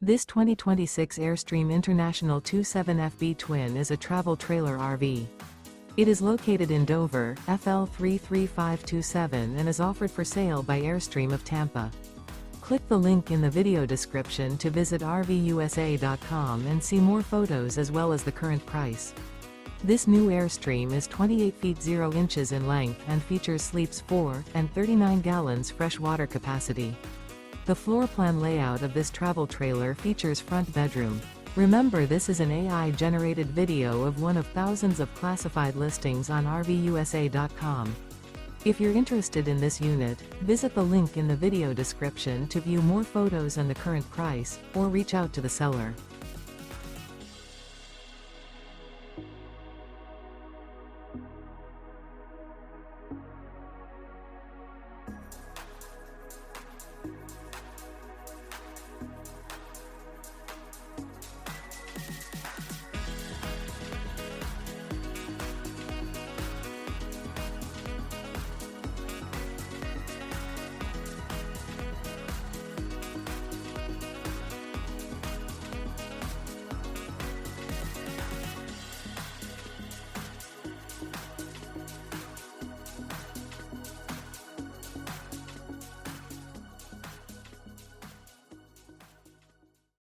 This 2026 Airstream International 27FB Twin is a travel trailer RV. It is located in Dover, FL 33527 and is offered for sale by Airstream of Tampa. Click the link in the video description to visit RVUSA.com and see more photos as well as the current price. This new Airstream is 28 feet 0 inches in length and features sleeps 4 and 39 gallons fresh water capacity. The floor plan layout of this travel trailer features front bedroom. Remember, this is an AI-generated video of one of thousands of classified listings on RVUSA.com. If you're interested in this unit, visit the link in the video description to view more photos and the current price, or reach out to the seller.